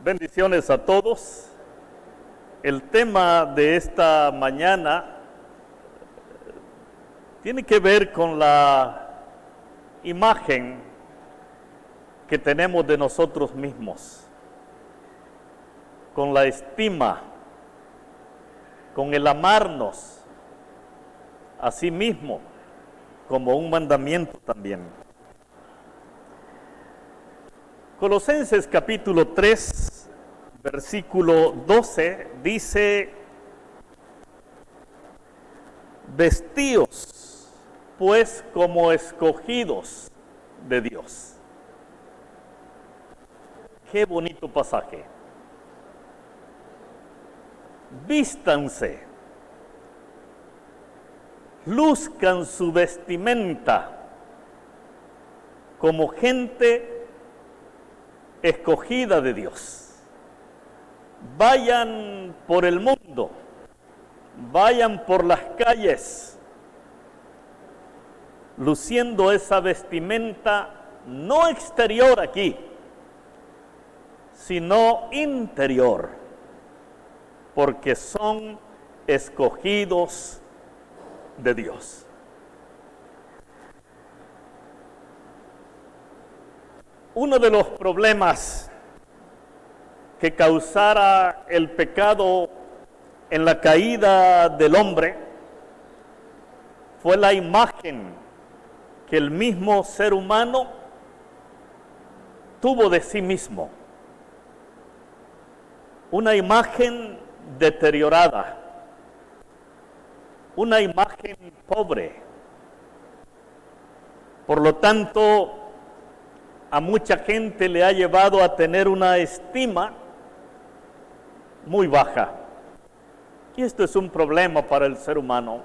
Bendiciones a todos. El tema de esta mañana tiene que ver con la imagen que tenemos de nosotros mismos, con la estima, con el amarnos a sí mismo como un mandamiento también. Colosenses capítulo 3, versículo 12 dice: vestíos pues como escogidos de Dios. Qué bonito pasaje. Vístanse, luzcan su vestimenta como gente escogida de Dios. Vayan por el mundo, vayan por las calles, luciendo esa vestimenta no exterior aquí, sino interior, porque son escogidos de Dios. Uno de los problemas que causara el pecado en la caída del hombre fue la imagen que el mismo ser humano tuvo de sí mismo. Una imagen deteriorada, una imagen pobre. Por lo tanto, a mucha gente le ha llevado a tener una estima muy baja. Y esto es un problema para el ser humano.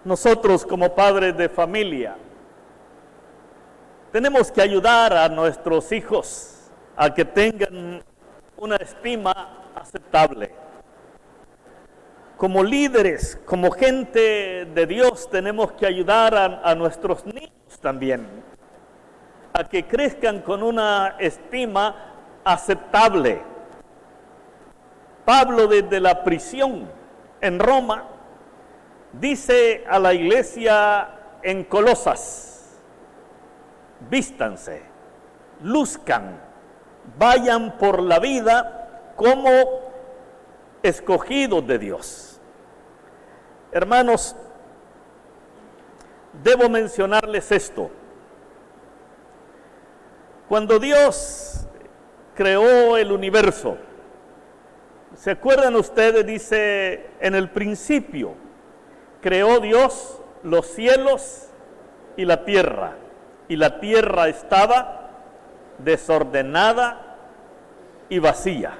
Nosotros, como padres de familia, tenemos que ayudar a nuestros hijos a que tengan una estima aceptable. Como líderes, como gente de Dios, tenemos que ayudar a nuestros niños también a que crezcan con una estima aceptable. Pablo, desde la prisión en Roma, dice a la iglesia en Colosas: vístanse, luzcan, vayan por la vida como escogidos de Dios. Hermanos, debo mencionarles esto. Cuando Dios creó el universo, ¿se acuerdan ustedes? Dice, en el principio creó Dios los cielos y la tierra estaba desordenada y vacía.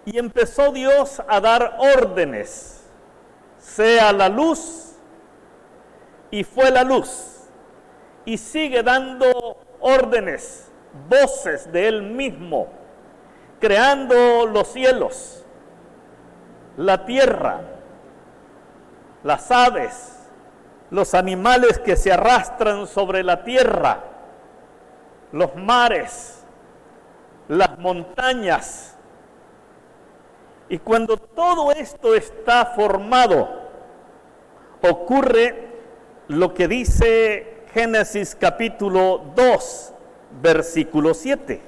Y empezó Dios a dar órdenes: sea la luz, y fue la luz. Y sigue dando órdenes, voces de Él mismo, creando los cielos, la tierra, las aves, los animales que se arrastran sobre la tierra, los mares, las montañas. Y cuando todo esto está formado, ocurre lo que dice Génesis capítulo 2, versículo 7.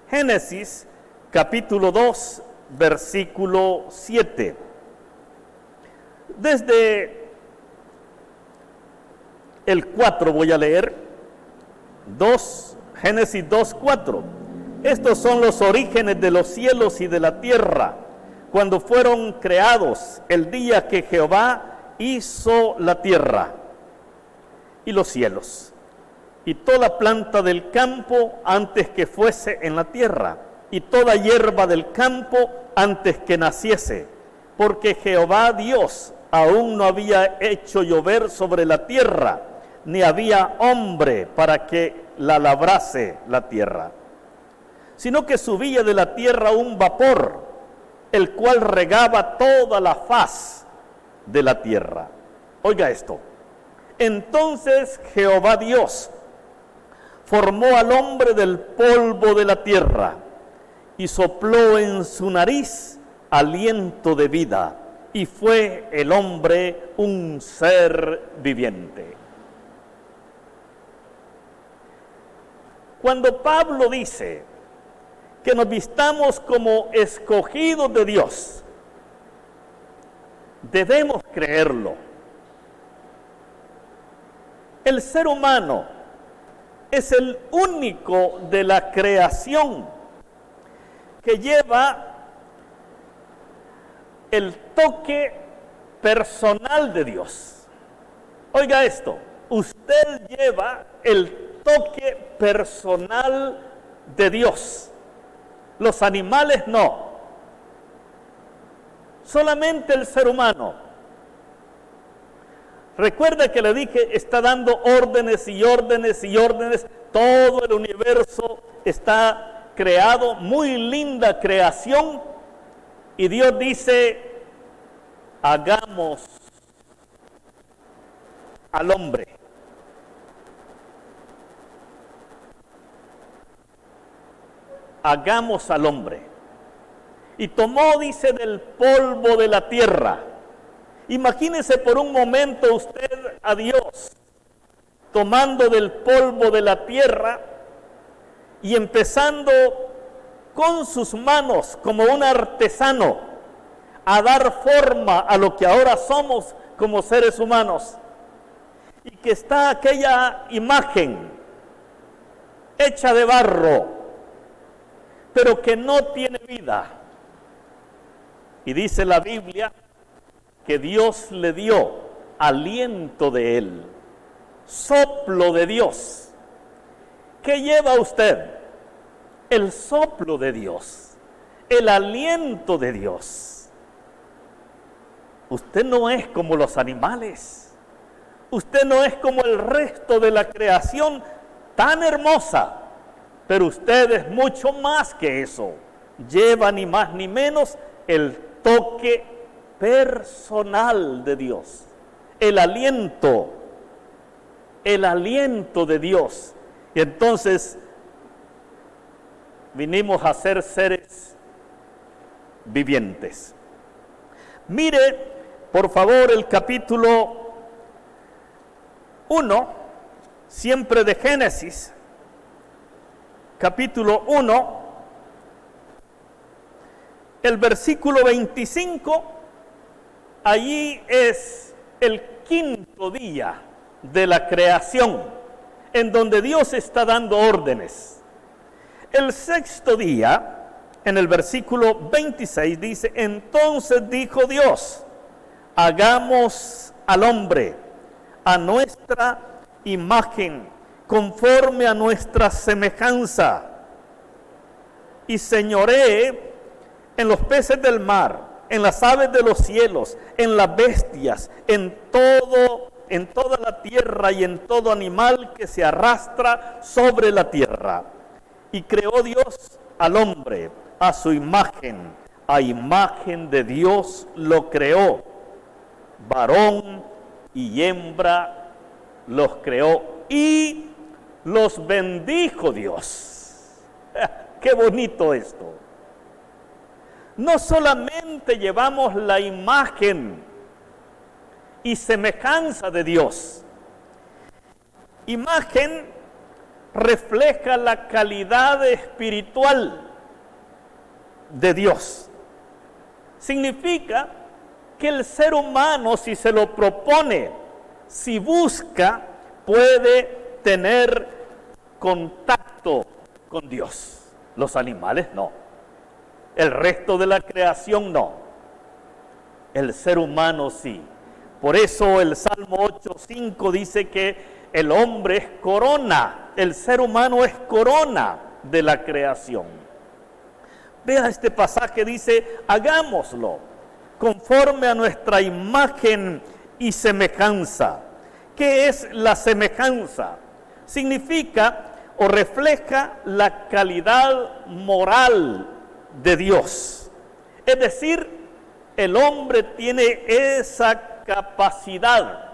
Génesis capítulo 2, versículo 7. Desde el 4 voy a leer. Génesis 2, 4. Estos son los orígenes de los cielos y de la tierra, cuando fueron creados, el día que Jehová hizo la tierra y los cielos, y toda planta del campo antes que fuese en la tierra, y toda hierba del campo antes que naciese, porque Jehová Dios aún no había hecho llover sobre la tierra, ni había hombre para que la labrase la tierra, sino que subía de la tierra un vapor, el cual regaba toda la faz de la tierra. Oiga esto: entonces Jehová Dios formó al hombre del polvo de la tierra y sopló en su nariz aliento de vida, y fue el hombre un ser viviente. Cuando Pablo dice que nos vistamos como escogidos de Dios, debemos creerlo. El ser humano es el único de la creación que lleva el toque personal de Dios. Oiga esto, usted lleva el toque personal de Dios. Los animales no. Solamente el ser humano. Recuerda que le dije, está dando órdenes y órdenes y órdenes. Todo el universo está creado, muy linda creación. Y Dios dice, hagamos al hombre. Hagamos al hombre. Y tomó, dice, del polvo de la tierra. Imagínese por un momento usted a Dios tomando del polvo de la tierra y empezando con sus manos como un artesano a dar forma a lo que ahora somos como seres humanos, y que está aquella imagen hecha de barro pero que no tiene vida, y dice la Biblia que Dios le dio aliento de él, soplo de Dios. ¿Qué lleva usted? El soplo de Dios, el aliento de Dios. Usted no es como los animales, usted no es como el resto de la creación tan hermosa, pero usted es mucho más que eso. Lleva ni más ni menos el toque personal de Dios, el aliento de Dios. Y entonces vinimos a ser seres vivientes. Mire, por favor, el capítulo 1, siempre de Génesis, capítulo 1, el versículo 25, allí es el quinto día de la creación, en donde Dios está dando órdenes. El sexto día, en el versículo 26, dice, entonces dijo Dios, hagamos al hombre a nuestra imagen, conforme a nuestra semejanza, y señoree en los peces del mar, en las aves de los cielos, en las bestias, en toda la tierra y en todo animal que se arrastra sobre la tierra. Y creó Dios al hombre a su imagen, a imagen de Dios lo creó, varón y hembra los creó y los bendijo Dios. ¡Qué bonito esto! No solamente llevamos la imagen y semejanza de Dios. Imagen refleja la calidad espiritual de Dios. Significa que el ser humano, si se lo propone, si busca, puede tener contacto con Dios. Los animales no. El resto de la creación no. El ser humano sí. Por eso el Salmo 8:5 dice que el hombre es corona, el ser humano es corona de la creación. Vea este pasaje, dice, hagámoslo conforme a nuestra imagen y semejanza. ¿Qué es la semejanza? Significa o refleja la calidad moral de Dios. Es decir, el hombre tiene esa capacidad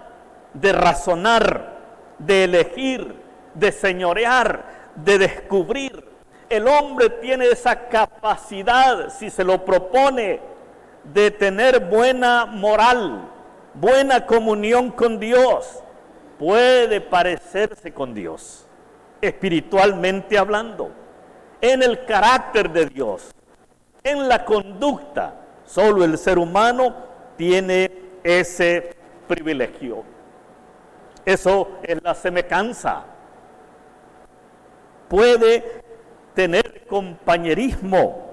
de razonar, de elegir, de señorear, de descubrir. El hombre tiene esa capacidad, si se lo propone, de tener buena moral, buena comunión con Dios. Puede parecerse con Dios, espiritualmente hablando, en el carácter de Dios, en la conducta. Solo el ser humano tiene ese privilegio. Eso es la semejanza. Puede tener compañerismo.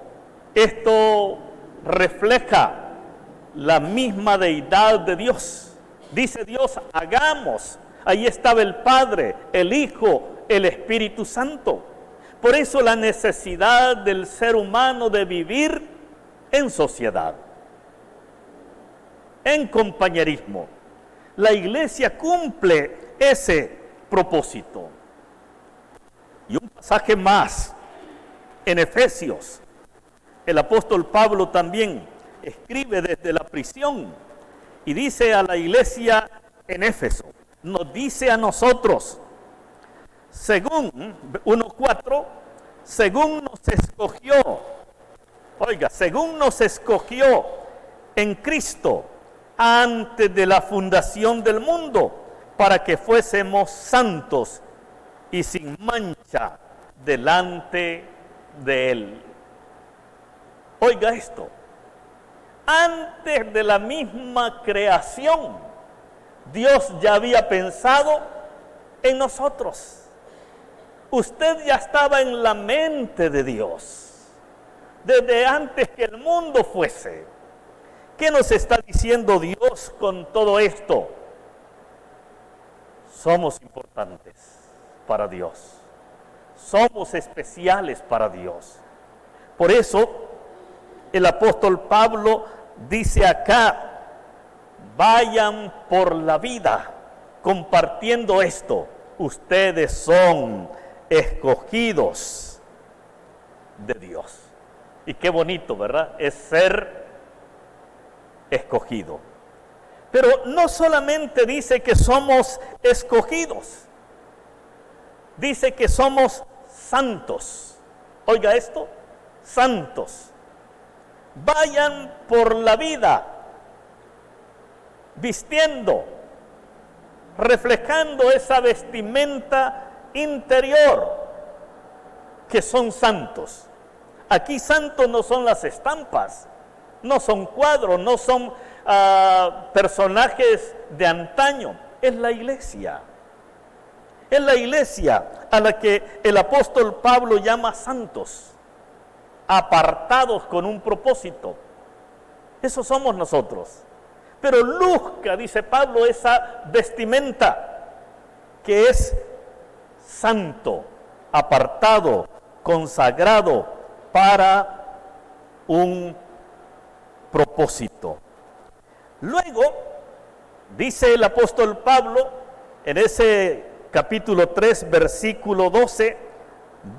Esto refleja la misma deidad de Dios. Dice Dios, hagamos. Ahí estaba el Padre, el Hijo, el Espíritu Santo. Por eso la necesidad del ser humano de vivir en sociedad, en compañerismo. La iglesia cumple ese propósito. Y un pasaje más, en Efesios, el apóstol Pablo también escribe desde la prisión y dice a la iglesia en Éfeso, nos dice a nosotros, según 1:4, según nos escogió, según nos escogió en Cristo antes de la fundación del mundo, para que fuésemos santos y sin mancha delante de Él. Oiga esto, antes de la misma creación, Dios ya había pensado en nosotros. Usted ya estaba en la mente de Dios, desde antes que el mundo fuese. ¿Qué nos está diciendo Dios con todo esto? Somos importantes para Dios. Somos especiales para Dios. Por eso, el apóstol Pablo dice acá, vayan por la vida compartiendo esto. Ustedes son escogidos de Dios. Y qué bonito, ¿verdad? Es ser escogido. Pero no solamente dice que somos escogidos, dice que somos santos. Oiga esto, santos. Vayan por la vida vistiendo, reflejando esa vestimenta interior, que son santos. Aquí santos no son las estampas, no son cuadros, no son personajes de antaño, es la iglesia. Es la iglesia a la que el apóstol Pablo llama santos, apartados con un propósito. Eso somos nosotros. Pero luzca, dice Pablo, esa vestimenta que es santo, apartado, consagrado para un propósito. Luego, dice el apóstol Pablo en ese capítulo 3, versículo 12,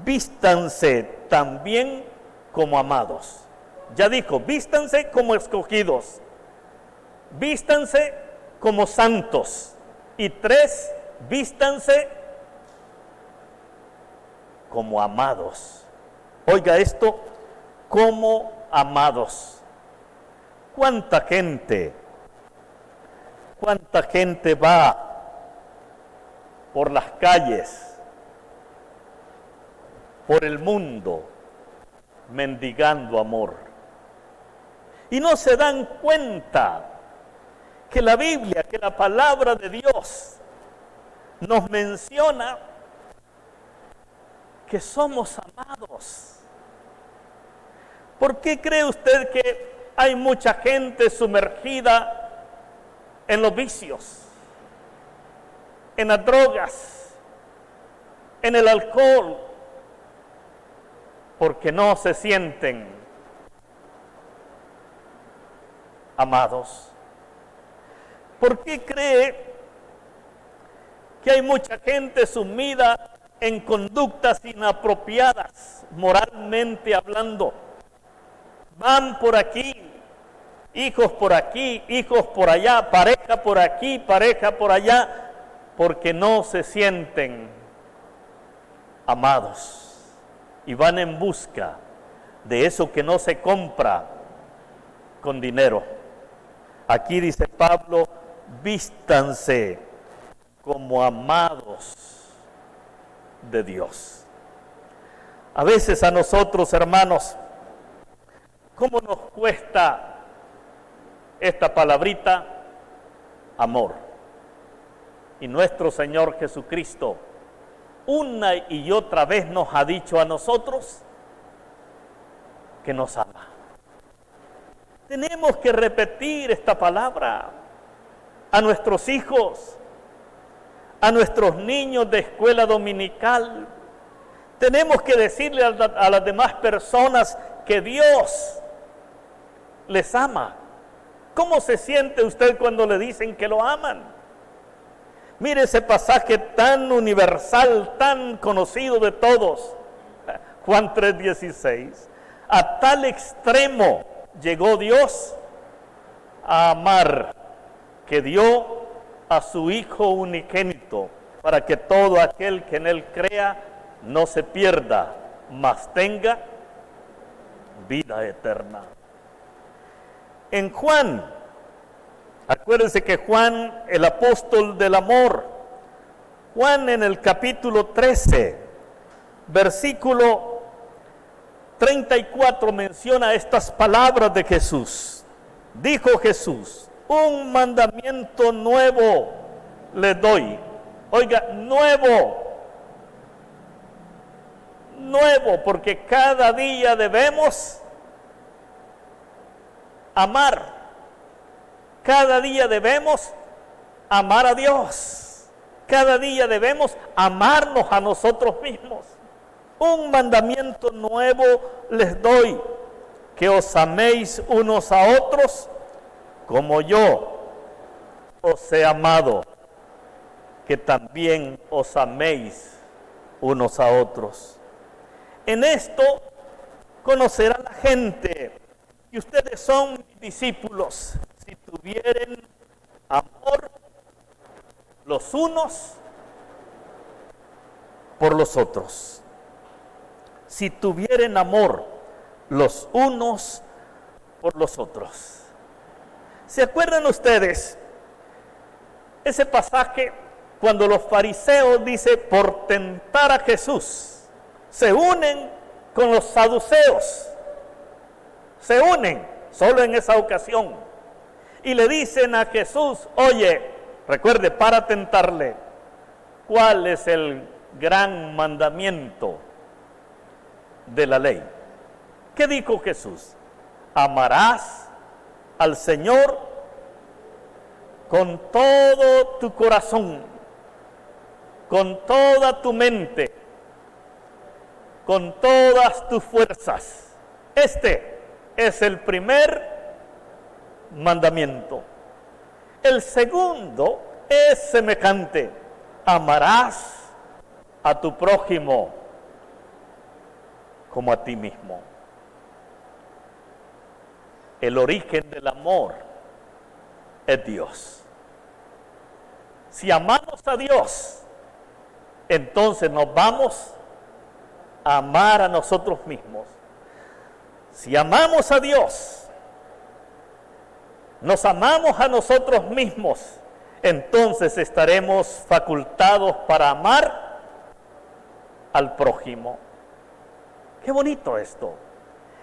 vístanse también como amados. Ya dijo, vístanse como escogidos, vístanse como santos. Y 3, vístanse como amados. Oiga esto, como amados. ¿Cuánta gente va por las calles, por el mundo, mendigando amor? Y no se dan cuenta que la Biblia, que la palabra de Dios nos menciona que somos amados. ¿Por qué cree usted que hay mucha gente sumergida en los vicios, en las drogas, en el alcohol? Porque no se sienten amados. ¿Por qué cree que hay mucha gente sumida en conductas inapropiadas, moralmente hablando? Van por aquí, hijos por aquí, hijos por allá, pareja por aquí, pareja por allá, porque no se sienten amados, y van en busca de eso que no se compra con dinero. Aquí dice Pablo, vístanse como amados de Dios. A veces a nosotros, hermanos, ¿cómo nos cuesta esta palabrita? Amor. Y nuestro Señor Jesucristo una y otra vez nos ha dicho a nosotros que nos ama. Tenemos que repetir esta palabra a nuestros hijos, a nuestros niños de escuela dominical. Tenemos que decirle a las demás personas que Dios les ama. ¿Cómo se siente usted cuando le dicen que lo aman? Mire ese pasaje tan universal, tan conocido de todos, Juan 3:16. A tal extremo llegó Dios a amar, que dio a su Hijo unigénito, para que todo aquel que en Él crea no se pierda, mas tenga vida eterna. En Juan, acuérdense que Juan, el apóstol del amor, Juan en el capítulo 13, versículo 34 menciona estas palabras de Jesús. Dijo Jesús, un mandamiento nuevo les doy. Oiga, nuevo, porque cada día debemos amar. Cada día debemos amar a Dios. Cada día debemos amarnos a nosotros mismos. Un mandamiento nuevo les doy, que os améis unos a otros como yo os he amado, que también os améis unos a otros. En esto conocerá la gente que ustedes son mis discípulos, si tuvieren amor los unos por los otros. Si tuvieren amor los unos por los otros. ¿Se acuerdan ustedes ese pasaje cuando los fariseos, dice, por tentar a Jesús, se unen con los saduceos? Se unen solo en esa ocasión y le dicen a Jesús, oye, recuerde, para tentarle, ¿cuál es el gran mandamiento de la ley? ¿Qué dijo Jesús? Amarás al Señor con todo tu corazón, con toda tu mente, con todas tus fuerzas. Este es el primer mandamiento. El segundo es semejante: amarás a tu prójimo como a ti mismo. El origen del amor es Dios. Si amamos a Dios, entonces nos vamos a amar a nosotros mismos. Si amamos a Dios, nos amamos a nosotros mismos, entonces estaremos facultados para amar al prójimo. Qué bonito esto.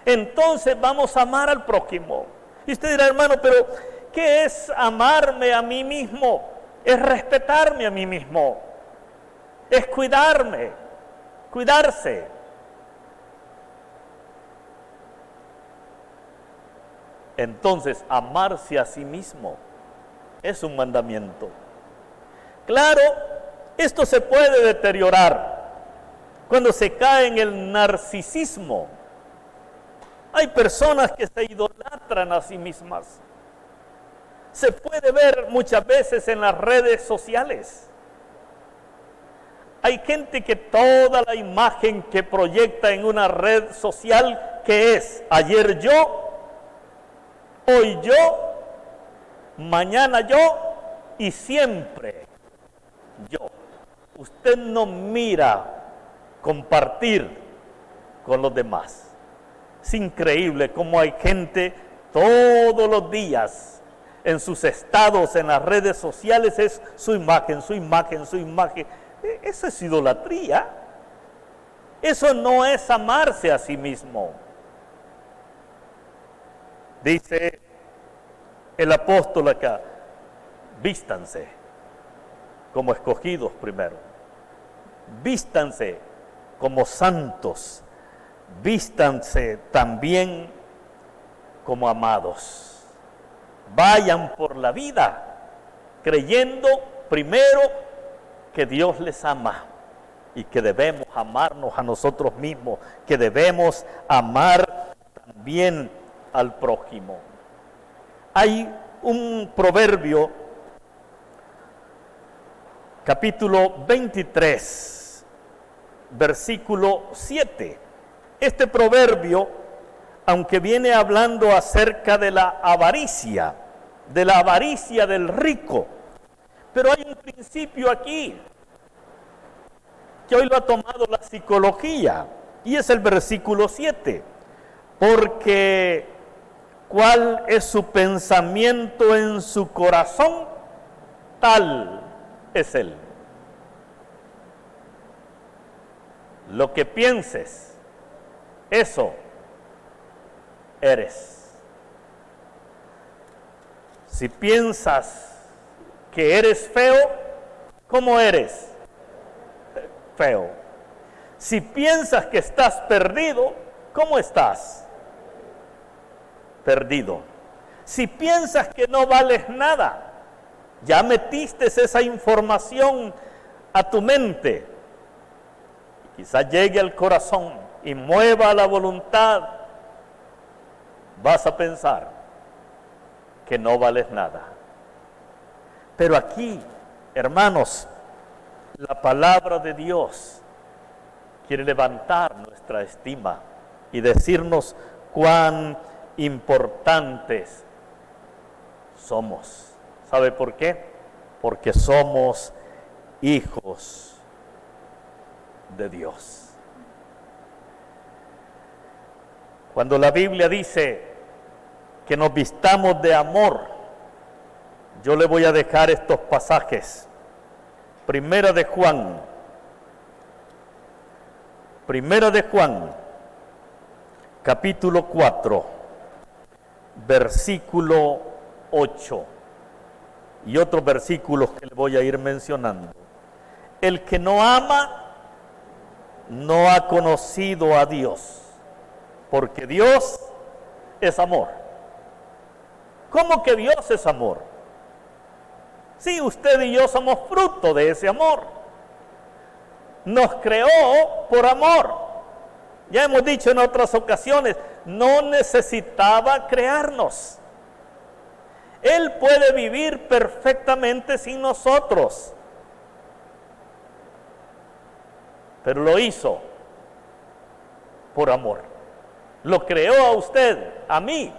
Entonces vamos a amar al prójimo. Y usted dirá, hermano, pero ¿qué es amarme a mí mismo? Es respetarme a mí mismo. Es cuidarme, cuidarse. Entonces, amarse a sí mismo es un mandamiento. Claro, esto se puede deteriorar cuando se cae en el narcisismo. Hay personas que se idolatran a sí mismas. Se puede ver muchas veces en las redes sociales. Hay gente que toda la imagen que proyecta en una red social, que es ayer yo, hoy yo, mañana yo y siempre yo. Usted no mira compartir con los demás. Es increíble cómo hay gente todos los días en sus estados, en las redes sociales, es su imagen, su imagen, su imagen. Eso es idolatría. Eso no es amarse a sí mismo. Dice el apóstol acá, vístanse como escogidos primero. Vístanse como santos. Vístanse también como amados. Vayan por la vida creyendo primero que Dios les ama y que debemos amarnos a nosotros mismos, que debemos amar también al prójimo. Hay un proverbio, capítulo 23, versículo 7. Este proverbio, aunque viene hablando acerca de la avaricia del rico, pero hay un principio aquí que hoy lo ha tomado la psicología, y es el versículo 7, porque ¿cuál es su pensamiento en su corazón? Tal es él. Lo que pienses, eso eres. Si piensas que eres feo, ¿cómo eres? Feo. Si piensas que estás perdido, ¿cómo estás? Perdido. Si piensas que no vales nada, ya metiste esa información a tu mente. Quizás llegue al corazón y mueva la voluntad. Vas a pensar que no vales nada. Pero aquí, hermanos, la palabra de Dios quiere levantar nuestra estima y decirnos cuán importantes somos. ¿Sabe por qué? Porque somos hijos de Dios. Cuando la Biblia dice que nos vistamos de amor, yo le voy a dejar estos pasajes. Primera de Juan, capítulo 4, versículo 8, y otros versículos que le voy a ir mencionando. El que no ama, no ha conocido a Dios, porque Dios es amor. ¿Cómo que Dios es amor? Sí, usted y yo somos fruto de ese amor. Nos creó por amor. Ya hemos dicho en otras ocasiones, no necesitaba crearnos. Él puede vivir perfectamente sin nosotros. Pero lo hizo por amor. Lo creó a usted, a mí,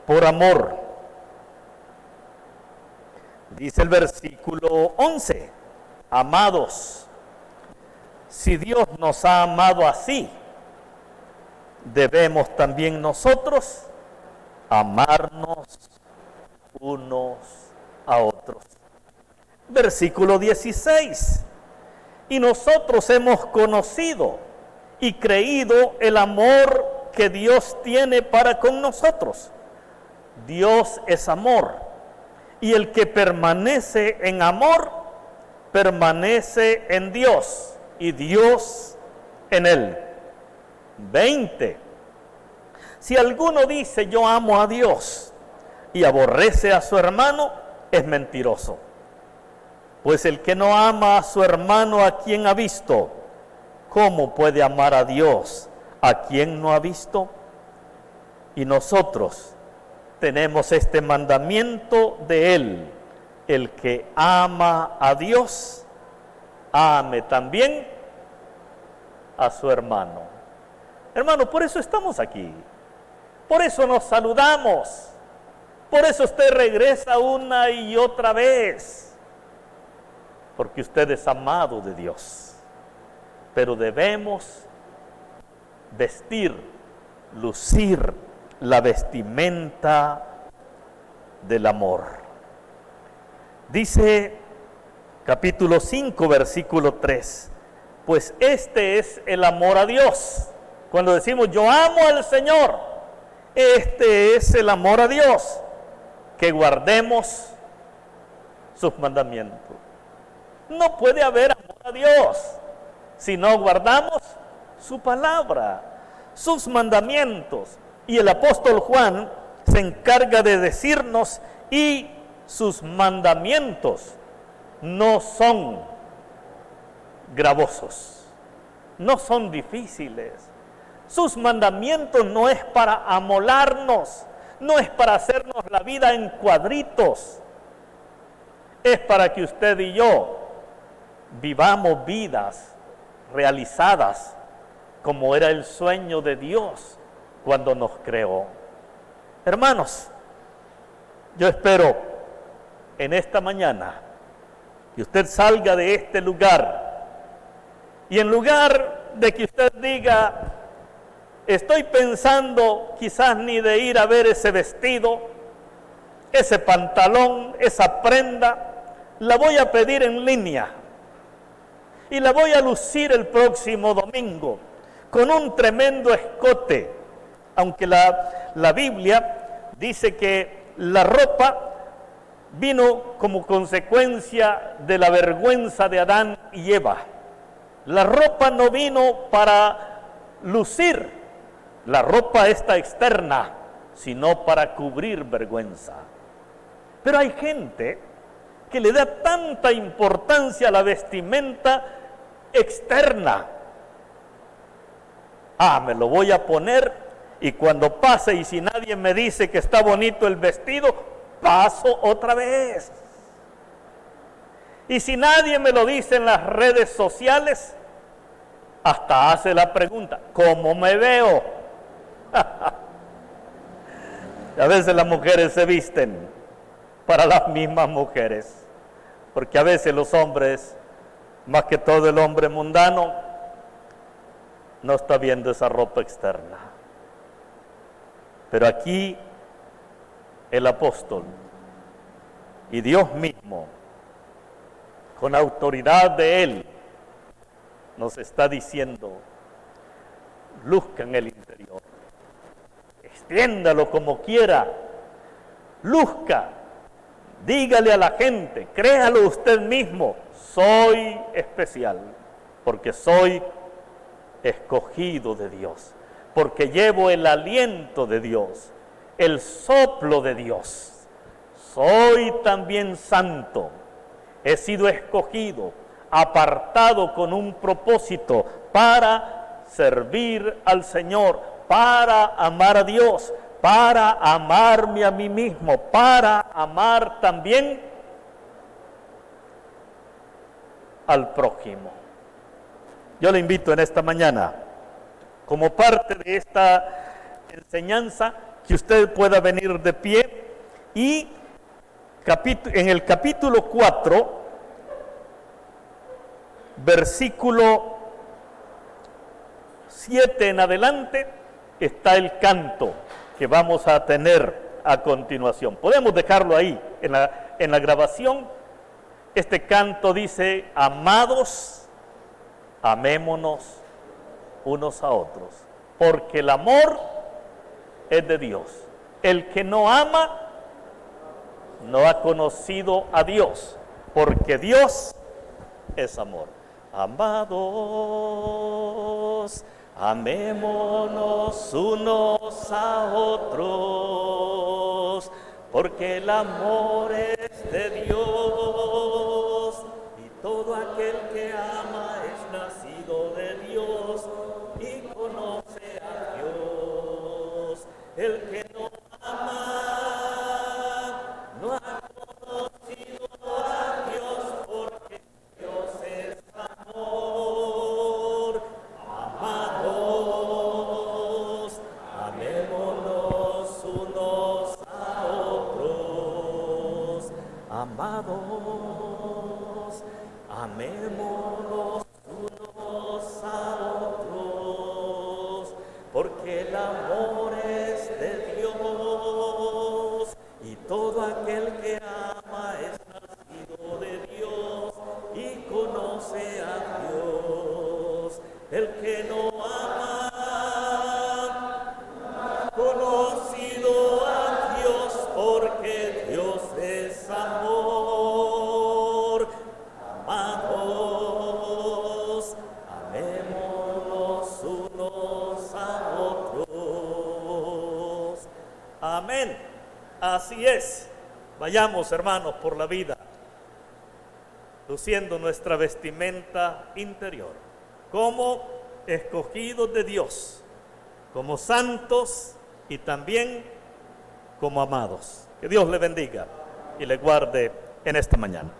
por amor. Dice el versículo 11, amados, si Dios nos ha amado así, debemos también nosotros amarnos unos a otros. Versículo 16, y nosotros hemos conocido y creído el amor que Dios tiene para con nosotros. Dios es amor. Y el que permanece en amor, permanece en Dios, y Dios en él. 20. Si alguno dice yo amo a Dios y aborrece a su hermano, es mentiroso. Pues el que no ama a su hermano a quien ha visto, ¿cómo puede amar a Dios a quien no ha visto? Y nosotros tenemos este mandamiento de Él: el que ama a Dios, ame también a su hermano. Hermano, por eso estamos aquí. Por eso nos saludamos. Por eso usted regresa una y otra vez. Porque usted es amado de Dios. pero debemos vestir, lucir la vestimenta del amor. Dice capítulo 5, versículo 3, pues este es el amor a Dios. Cuando decimos yo amo al Señor, este es el amor a Dios, que guardemos sus mandamientos. No puede haber amor a Dios si no guardamos su palabra, sus mandamientos. Y el apóstol Juan se encarga de decirnos, y sus mandamientos no son gravosos, no son difíciles. Sus mandamientos no es para amolarnos, no es para hacernos la vida en cuadritos, es para que usted y yo vivamos vidas realizadas como era el sueño de Dios cuando nos creó. Hermanos, yo espero en esta mañana que usted salga de este lugar y en lugar de que usted diga, estoy pensando quizás ni de ir a ver ese vestido, ese pantalón, esa prenda, la voy a pedir en línea y la voy a lucir el próximo domingo con un tremendo escote, aunque la Biblia dice que la ropa vino como consecuencia de la vergüenza de Adán y Eva. La ropa no vino para lucir, la ropa esta externa, sino para cubrir vergüenza. Pero hay gente que le da tanta importancia a la vestimenta externa. Me lo voy a poner y cuando pase y si nadie me dice que está bonito el vestido, paso otra vez. Y si nadie me lo dice en las redes sociales, hasta hace la pregunta, ¿cómo me veo? A veces las mujeres se visten para las mismas mujeres, porque a veces los hombres, más que todo el hombre mundano, no está viendo esa ropa externa. Pero aquí el apóstol y Dios mismo, con autoridad de Él, nos está diciendo, luzcan el interior, extiéndalo como quiera, luzca, dígale a la gente, créalo usted mismo, soy especial, porque soy escogido de Dios, porque llevo el aliento de Dios, el soplo de Dios. Soy también santo, he sido escogido, apartado con un propósito para servir al Señor, para amar a Dios, para amarme a mí mismo, para amar también al prójimo. Yo le invito en esta mañana, como parte de esta enseñanza, que usted pueda venir de pie y en el capítulo 4, versículo 7 en adelante, está el canto que vamos a tener a continuación. Podemos dejarlo ahí en la grabación. Este canto dice, amados, amémonos unos a otros, porque el amor es de Dios. El que no ama, no ha conocido a Dios, porque Dios es amor. Amados, amémonos unos a otros, porque el amor es de Dios, y todo aquel que ama es nacido de Dios y conoce a Dios. El que no ama no ha conocido a Dios, porque Dios es amor. Amados, amémonos unos a otros. Amados, amémonos unos a El que no ama ha conocido a Dios, porque Dios es amor. Amados, amémonos unos a otros. Amén. Así es. Vayamos, hermanos, por la vida, luciendo nuestra vestimenta interior, como escogidos de Dios, como santos y también como amados. Que Dios le bendiga y le guarde en esta mañana.